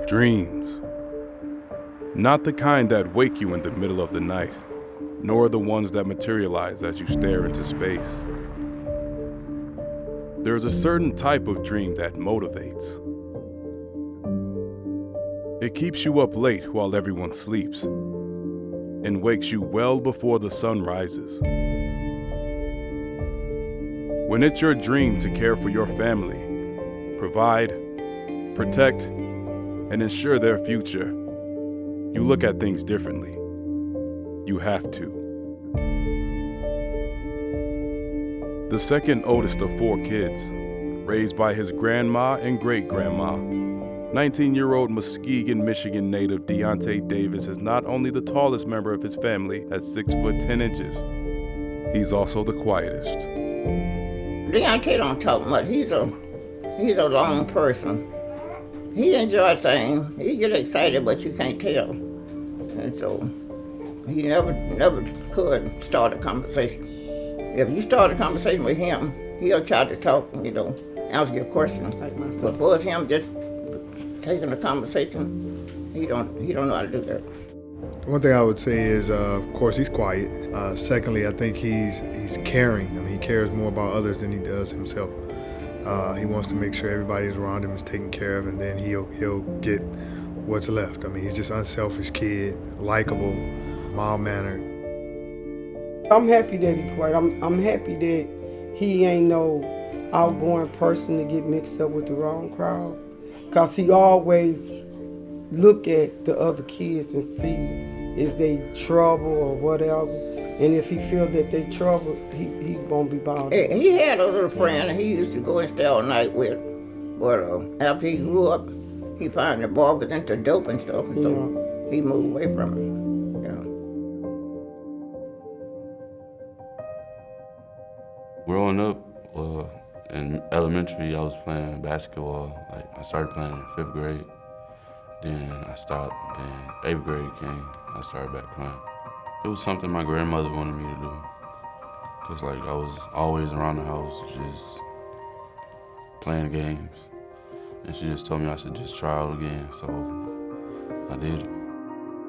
Dreams. Not the kind that wake you in the middle of the night, nor the ones that materialize as you stare into space. There's a certain type of dream that motivates. It keeps you up late while everyone sleeps, and wakes you well before the sun rises. When it's your dream to care for your family, provide, protect, and ensure their future, you look at things differently. You have to. The second oldest of 4 kids, raised by his grandma and great-grandma, 19-year-old Muskegon, Michigan native Deyonta Davis is not only the tallest member of his family at 6 foot 10 inches, he's also the quietest. Deyonta don't talk much. He's a long person. He enjoys things. He get excited, but you can't tell. And so he never could start a conversation. If you start a conversation with him, he'll try to talk, answer your question. Like myself. But for him just taking the conversation, he don't know how to do that. One thing I would say is, of course, he's quiet. Secondly, I think he's caring. I mean, he cares more about others than he does himself. He wants to make sure everybody around him is taken care of, and then he'll get what's left. I mean, he's just an unselfish kid, likable, mild-mannered. I'm happy that he's quiet. I'm happy that he ain't no outgoing person to get mixed up with the wrong crowd, because he always look at the other kids and see is they trouble or whatever. And if he feel that they trouble, he won't be bothered. He had a little friend he used to go and stay all night with. But after he grew up, he found the boy was into dope and stuff, and so he moved away from it. Growing up, in elementary, I was playing basketball. I started playing in 5th grade. Then I stopped. Then 8th grade came. I started back playing. It was something my grandmother wanted me to do. Cause I was always around the house just playing games. And she just told me I should just try out again, so I did it.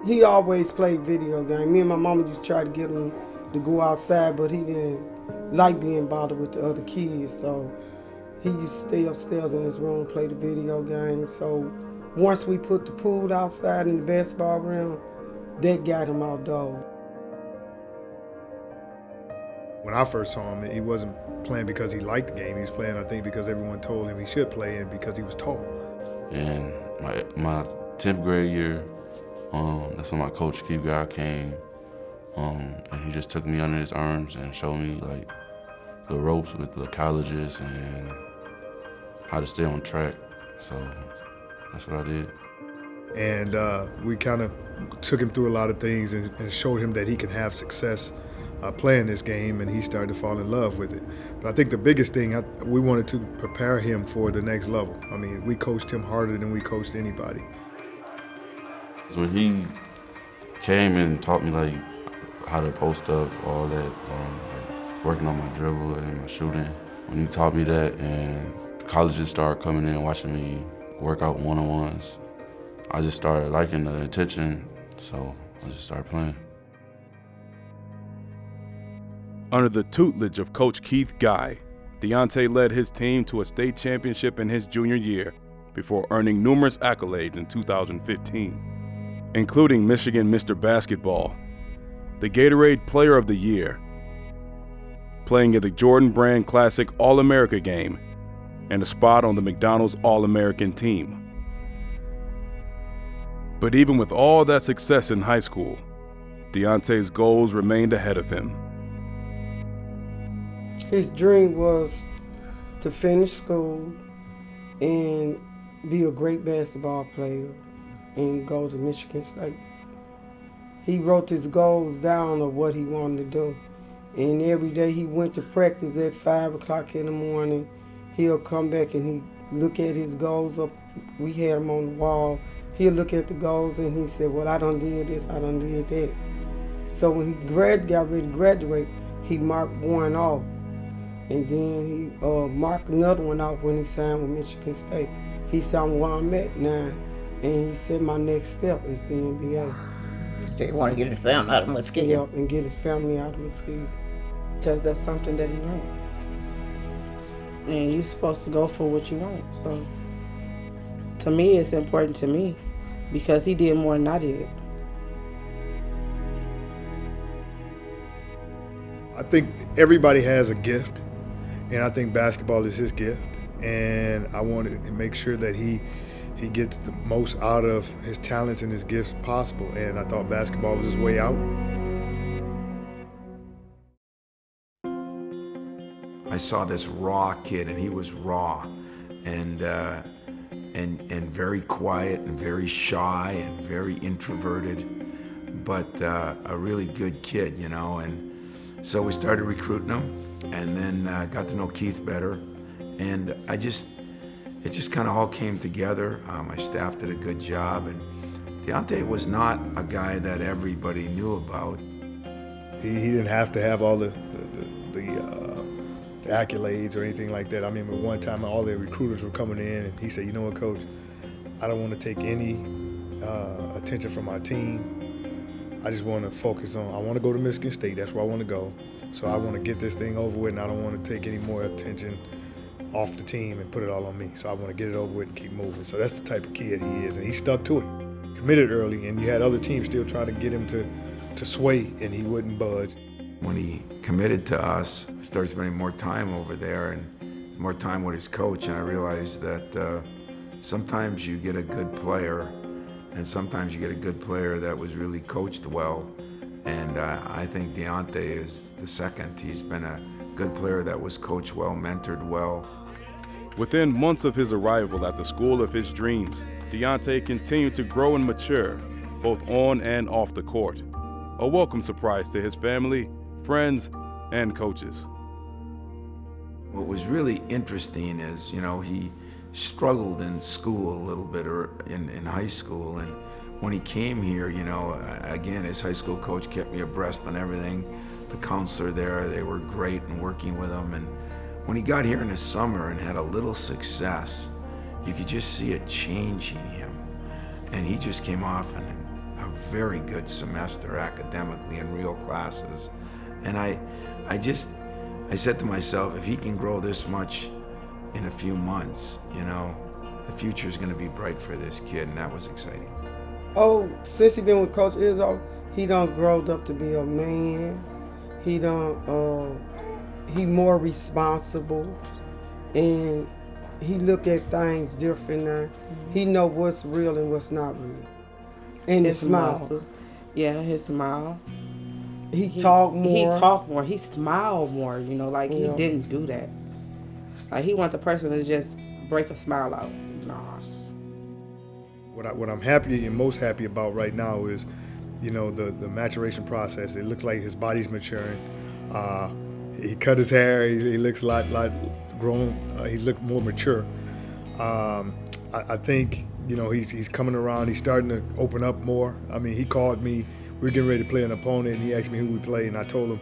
He always played video games. Me and my mama used to try to get him to go outside, but he didn't like being bothered with the other kids, so he used to stay upstairs in his room, play the video games. So once we put the pool outside in the basketball room, that got him outdoors. When I first saw him, he wasn't playing because he liked the game. He was playing, I think, because everyone told him he should play and because he was tall. And my 10th grade year, that's when my coach, Keith Guy, came. And he just took me under his arms and showed me the ropes with the colleges and how to stay on track. So that's what I did. And we kind of took him through a lot of things and showed him that he can have success playing this game, and he started to fall in love with it. But I think the biggest thing, we wanted to prepare him for the next level. I mean, we coached him harder than we coached anybody. So when he came and taught me how to post up, all that, working on my dribble and my shooting. When he taught me that and colleges started coming in watching me work out one-on-ones, I just started liking the attention, so I just started playing. Under the tutelage of Coach Keith Guy, Deyonta led his team to a state championship in his junior year before earning numerous accolades in 2015, including Michigan Mr. Basketball, the Gatorade Player of the Year, playing at the Jordan Brand Classic All-America game, and a spot on the McDonald's All-American team. But even with all that success in high school, Deyonta's goals remained ahead of him. His dream was to finish school and be a great basketball player and go to Michigan State. He wrote his goals down of what he wanted to do. And every day he went to practice at 5 o'clock in the morning. He'll come back and he look at his goals up. We had them on the wall. He'll look at the goals and he said, well, I done did this, I done did that. So when he got ready to graduate, he marked one off. And then he marked another one off when he signed with Michigan State. He saw where I'm at now, and he said my next step is the NBA. So he want to get his family out of Muskegon. Yep, and get his family out of Muskegon. Because that's something that he wants. And you're supposed to go for what you want. So to me, it's important to me because he did more than I did. I think everybody has a gift, and I think basketball is his gift. And I wanted to make sure that he gets the most out of his talents and his gifts possible. And I thought basketball was his way out. I saw this raw kid, and he was raw, and very quiet, and very shy, and very introverted, but a really good kid, you know. And so we started recruiting him, and then got to know Keith better, and it just kind of all came together. My staff did a good job, and Deyonta was not a guy that everybody knew about. He didn't have to have all the accolades or anything like that. I remember one time all the recruiters were coming in, and he said, "You know what, Coach? I don't want to take any attention from our team. I just want to focus on, I want to go to Michigan State. That's where I want to go. So I want to get this thing over with, and I don't want to take any more attention off the team and put it all on me. So I want to get it over with and keep moving." So that's the type of kid he is, and he stuck to it. Committed early, and you had other teams still trying to get him to sway, and he wouldn't budge. When he committed to us, I started spending more time over there and more time with his coach, and I realized that sometimes you get a good player, and sometimes you get a good player that was really coached well. And I think Deyonta is the second. He's been a good player that was coached well, mentored well. Within months of his arrival at the school of his dreams, Deyonta continued to grow and mature, both on and off the court. A welcome surprise to his family, friends, and coaches. What was really interesting is, you know, he struggled in school a little bit, or in high school, and when he came here, you know, again, his high school coach kept me abreast on everything. The counselor there, they were great in working with him, and when he got here in the summer and had a little success, you could just see it changing him. And he just came off in a very good semester academically in real classes. And I said to myself, if he can grow this much in a few months, you know, the future is going to be bright for this kid, and that was exciting. Oh, since he been with Coach Izzo, he done growed up to be a man. He done, he more responsible, and he look at things different now. He know what's real and what's not real. And his smile. Muscle. Yeah, his smile. He talked more. He talked more. He smiled more, you know, like he didn't do that. Like he wants a person to just break a smile out. Nah. What I'm happy and most happy about right now is, you know, the maturation process. It looks like his body's maturing. He cut his hair. He looks a lot grown. He looked more mature. I think, you know, he's coming around. He's starting to open up more. I mean, he called me. We were getting ready to play an opponent, and he asked me who we played, and I told him,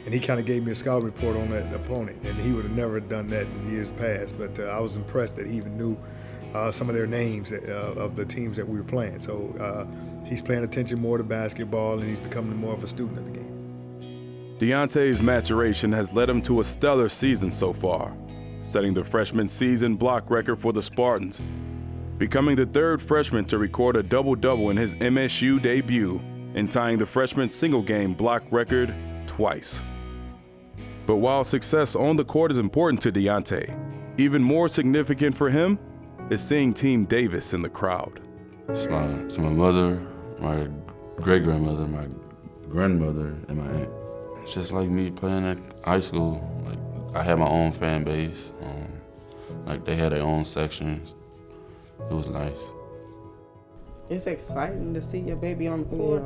and he kind of gave me a scouting report on that opponent, and he would have never done that in years past. But I was impressed that he even knew some of their names of the teams that we were playing. So he's paying attention more to basketball, and he's becoming more of a student of the game. Deyonta's maturation has led him to a stellar season so far, setting the freshman season block record for the Spartans, becoming the third freshman to record a double-double in his MSU debut, and tying the freshman single-game block record twice. But while success on the court is important to Deyonta, even more significant for him is seeing Team Davis in the crowd. It's my mother, my great-grandmother, my grandmother, and my aunt. It's just like me playing at high school. Like, I had my own fan base. Like, they had their own sections. It was nice. It's exciting to see your baby on the court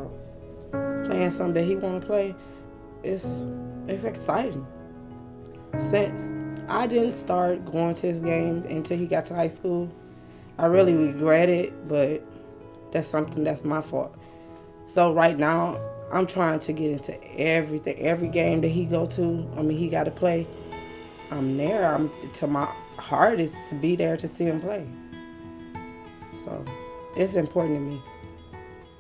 playing something that he want to play. It's exciting. Since I didn't start going to his game until he got to high school, I really regret it, but that's something that's my fault. So right now, I'm trying to get into everything, every game that he go to. I mean, he got to play. I'm there. To my heart is to be there to see him play. So it's important to me.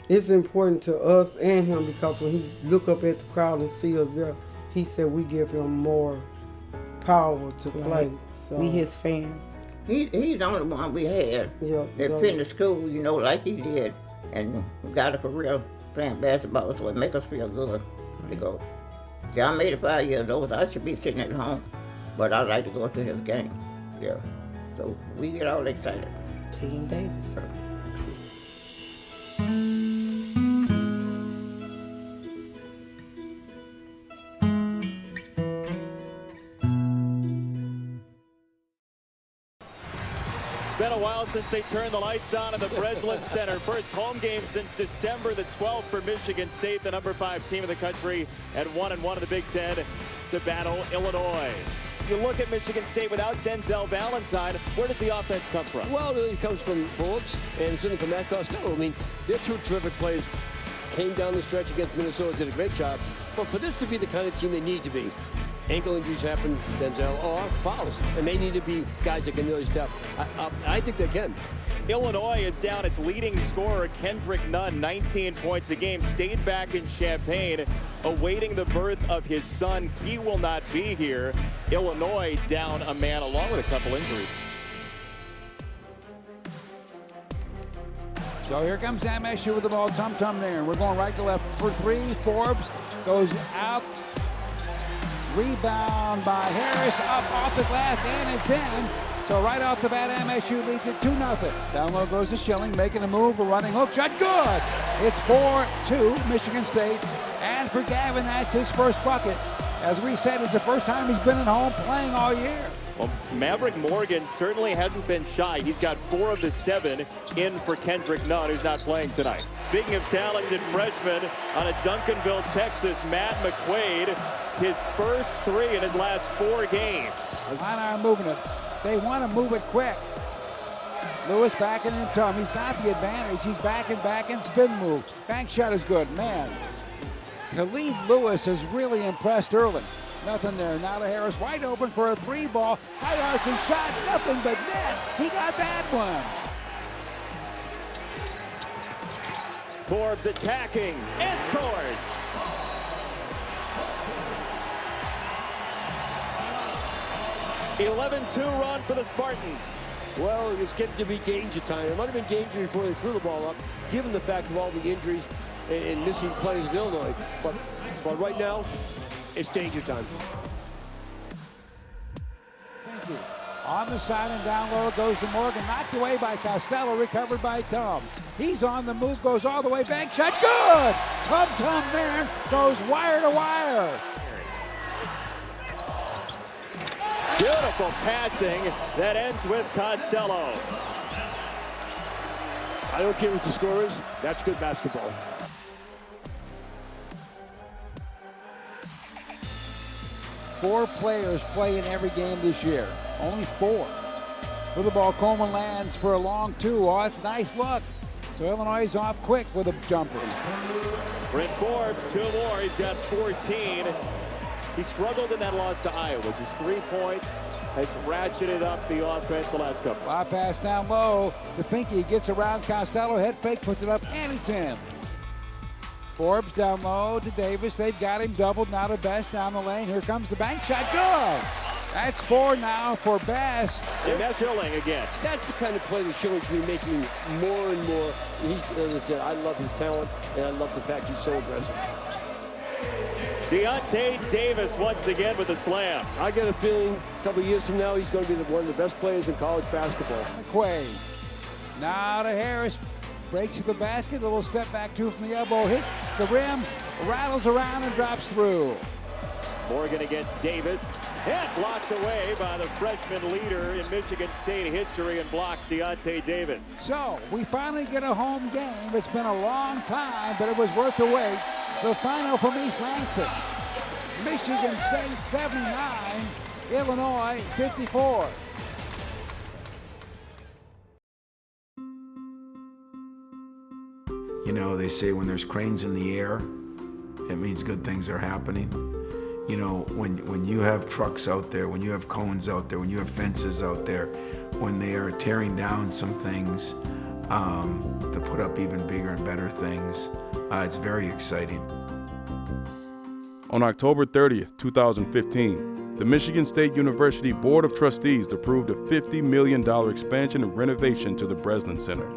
It's important to us and him because when he look up at the crowd and see us there, he said we give him more power to play. So we his fans. He's the only one we had that finished school, you know, like he did, and got a career playing basketball, so it make us feel good to go. See, I'm 85 years old, so I should be sitting at home, but I like to go to his game. Yeah, so we get all excited. Team Davis. It's been a while since they turned the lights on at the Breslin Center. First home game since December the 12th for Michigan State, the number 5 team in the country, at 1-1 in the Big Ten to battle Illinois. You look at Michigan State without Denzel Valentine, where does the offense come from? Well, it really comes from Forbes and certainly from Matt Costello. I mean, they're two terrific players. Came down the stretch against Minnesota, did a great job. But for this to be the kind of team they need to be, ankle injuries happen, Denzel, or fouls, and they need to be guys that can really step. I think they can. Illinois is down its leading scorer, Kendrick Nunn, 19 points a game, stayed back in Champaign, awaiting the birth of his son. He will not be here. Illinois down a man along with a couple injuries. So here comes MSU with the ball, tum-tum there. And we're going right to left for three. Forbes goes out. Rebound by Harris, up off the glass and it's in. So right off the bat, MSU leads it 2-0. Down low goes to Schilling, making a move, a running hook shot, good! It's 4-2, Michigan State. And for Gavin, that's his first bucket. As we said, it's the first time he's been at home playing all year. Well, Maverick Morgan certainly hasn't been shy. He's got 4 of the 7 in for Kendrick Nunn, who's not playing tonight. Speaking of talented freshmen, on a Duncanville, Texas, Matt McQuaid, his first 3 in his last 4 games. Line moving it. They want to move it quick. Lewis backing in Tom. He's got the advantage. He's back and spin move. Bank shot is good. Man, Khalid Lewis has really impressed early. Nothing there. Now to Harris, wide open for a 3-ball. High arching shot, nothing but net. He got that one. Forbes attacking and scores. "11-2 run for the Spartans." Well, it's getting to be danger time. It might have been danger before they threw the ball up, given the fact of all the injuries and missing plays in Illinois. But right now, it's danger time. Thank you. On the side and down low goes to Morgan. Knocked away by Costello, recovered by Tom. He's on the move, goes all the way, bank shot, good! Tum there, goes wire to wire. Beautiful passing that ends with Costello. I don't care what the score is, that's good basketball. Four players play in every game this year. Only 4. With the ball, Coleman lands for a long 2. Oh, it's nice look. So Illinois is off quick with a jumper. Brent Forbes, 2 more. He's got 14. He struggled in that loss to Iowa. Just 3 points. Has ratcheted up the offense the last couple. Fly pass down low. To Finke gets around Costello. Head fake, puts it up, and it's in. Forbes down low to Davis. They've got him doubled. Now to Best down the lane. Here comes the bank shot. Good! That's 4 now for Best. And that's Schilling again. That's the kind of play that Schilling should be making more and more. He's, as I said, I love his talent, and I love the fact he's so aggressive. Deyonta Davis once again with a slam. I got a feeling a couple of years from now he's going to be one of the best players in college basketball. McQuaid. Now to Harris. Breaks to the basket. A little step back 2 from the elbow. Hits the rim. Rattles around and drops through. Morgan against Davis. And blocked away by the freshman leader in Michigan State history and blocks Deyonta Davis. So we finally get a home game. It's been a long time, but it was worth the wait. The final from East Lansing. Michigan State 79, Illinois 54. You know, they say when there's cranes in the air, it means good things are happening. You know, when you have trucks out there, when you have cones out there, when you have fences out there, when they are tearing down some things to put up even bigger and better things, it's very exciting. On October 30th, 2015, the Michigan State University Board of Trustees approved a $50 million expansion and renovation to the Breslin Center,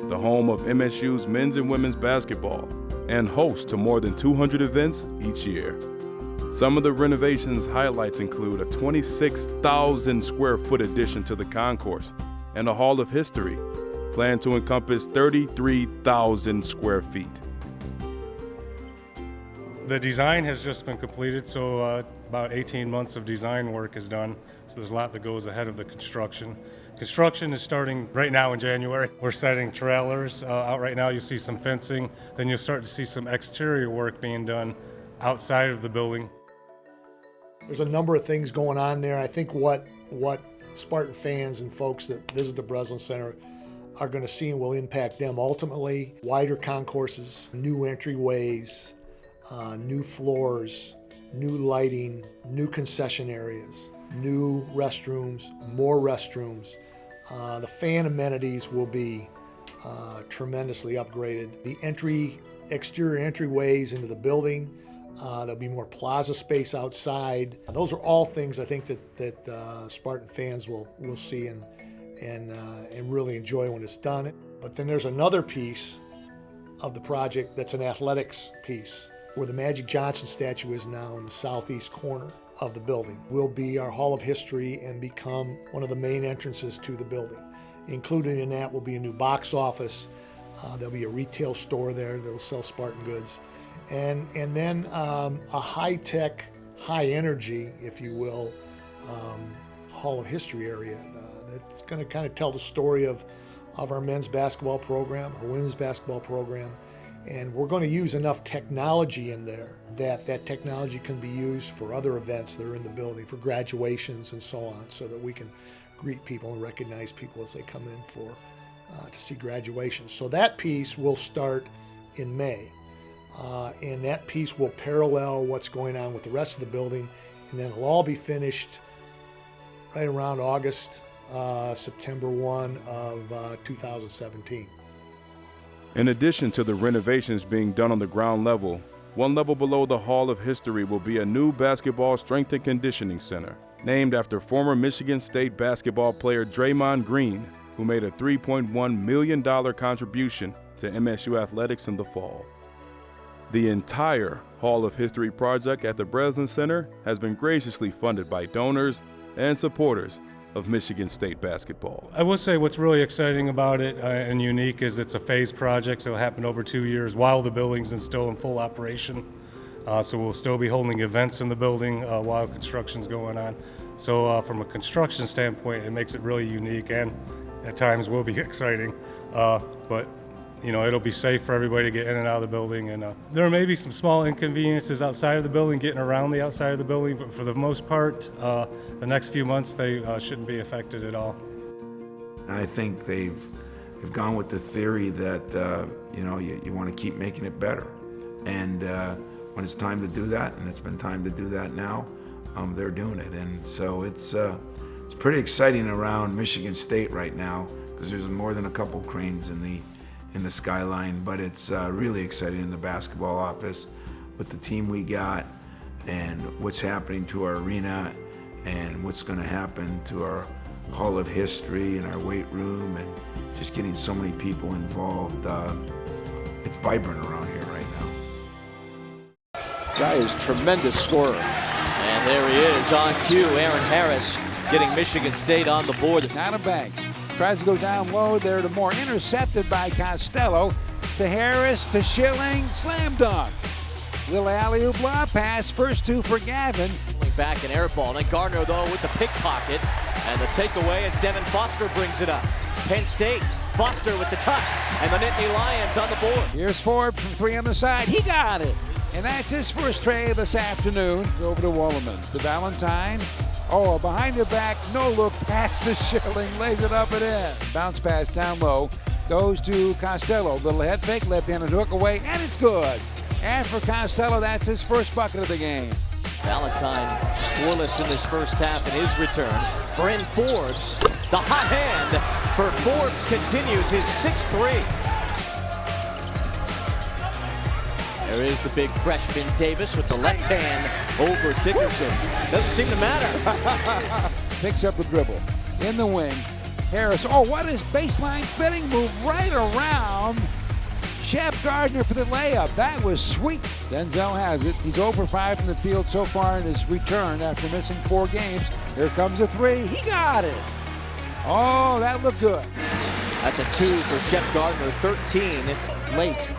the home of MSU's men's and women's basketball, and host to more than 200 events each year. Some of the renovation's highlights include a 26,000 square foot addition to the concourse and a Hall of History, planned to encompass 33,000 square feet. The design has just been completed, so about 18 months of design work is done. So there's a lot that goes ahead of the construction. Construction is starting right now in January. We're setting trailers out right now. You'll see some fencing. Then you'll start to see some exterior work being done outside of the building. There's a number of things going on there. I think what Spartan fans and folks that visit the Breslin Center are going to see and will impact them ultimately. Wider concourses, new entryways, new floors, new lighting, new concession areas, new restrooms, more restrooms. The fan amenities will be tremendously upgraded. The exterior entryways into the building, there'll be more plaza space outside. Those are all things I think that Spartan fans will see and really enjoy when it's done. But then there's another piece of the project that's an athletics piece, where the Magic Johnson statue is now in the southeast corner of the building. Will be our Hall of History and become one of the main entrances to the building. Included in that will be a new box office. There'll be a retail store there that'll sell Spartan goods. And then a high-tech, high-energy, if you will, Hall of History area that's going to kind of tell the story of our men's basketball program, our women's basketball program. And we're going to use enough technology in there that technology can be used for other events that are in the building, for graduations and so on, so that we can greet people and recognize people as they come in for to see graduation. So that piece will start in May. And that piece will parallel what's going on with the rest of the building, and then it'll all be finished right around August, September 1 of 2017. In addition to the renovations being done on the ground level, one level below the Hall of History will be a new basketball strength and conditioning center, named after former Michigan State basketball player Draymond Green, who made a $3.1 million contribution to MSU athletics in the fall. The entire Hall of History project at the Breslin Center has been graciously funded by donors and supporters of Michigan State basketball. I will say what's really exciting about it and unique is it's a phased project, so it'll happen over 2 years while the building's still in full operation. So we'll still be holding events in the building while construction's going on. So from a construction standpoint, it makes it really unique and at times will be exciting. But you know, it'll be safe for everybody to get in and out of the building. And there may be some small inconveniences outside of the building, getting around the outside of the building, but for the most part, the next few months, they shouldn't be affected at all. I think they've gone with the theory that, you know, you want to keep making it better. And when it's time to do that, and it's been time to do that now, they're doing it. And so it's pretty exciting around Michigan State right now, because there's more than a couple cranes in the skyline, but it's really exciting in the basketball office with the team we got and what's happening to our arena and what's going to happen to our Hall of History and our weight room and just getting so many people involved. It's vibrant around here right now. Guy is tremendous scorer. And there he is on cue, Aaron Harris getting Michigan State on the board. Adam Banks tries to go down low there to Moore, intercepted by Costello, to Harris, to Schilling, slam dunk. Little alley-oop lob pass, first two for Gavin. Back and air ball, and Gardner though with the pickpocket, and the takeaway as Devin Foster brings it up. Penn State, Foster with the touch, and the Nittany Lions on the board. Here's Ford from three on the side, he got it. And that's his first tray this afternoon. Over to Wolleman, to Valentine. Oh, a behind the back, no look pass to Schilling, lays it up and in. Bounce pass down low, goes to Costello. Little head fake, left-handed hook away, and it's good. And for Costello, that's his first bucket of the game. Valentine scoreless in this first half in his return. Bryn Forbes, the hot hand for Forbes continues his 6-3. There is the big freshman Davis with the left hand over Dickerson. Doesn't seem to matter. Picks up the dribble in the wing. Harris, oh, what is baseline spinning move right around Shep Gardner for the layup. That was sweet. Denzel has it. He's 0 for 5 in the field so far in his return after missing 4 games. Here comes a 3. He got it. Oh, that looked good. That's a 2 for Shep Gardner, 13 late.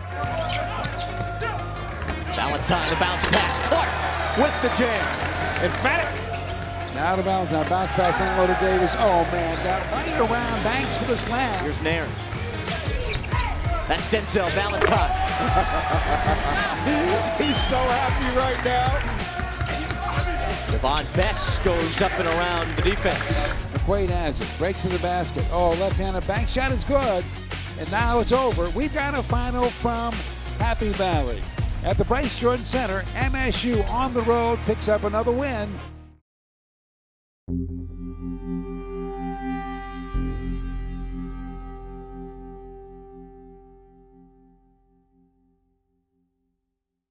Valentine, the bounce pass. Clark with the jam. Emphatic. Now to Valentine, bounce pass unloaded Davis. Oh man, got right around Banks for the slam. Here's Nairn. That's Denzel Valentine. He's so happy right now. Devon Best goes up and around the defense. McQuaid has it, breaks to the basket. Oh, left-handed bank shot is good. And now it's over. We've got a final from Happy Valley. At the Bryce Jordan Center, MSU on the road picks up another win.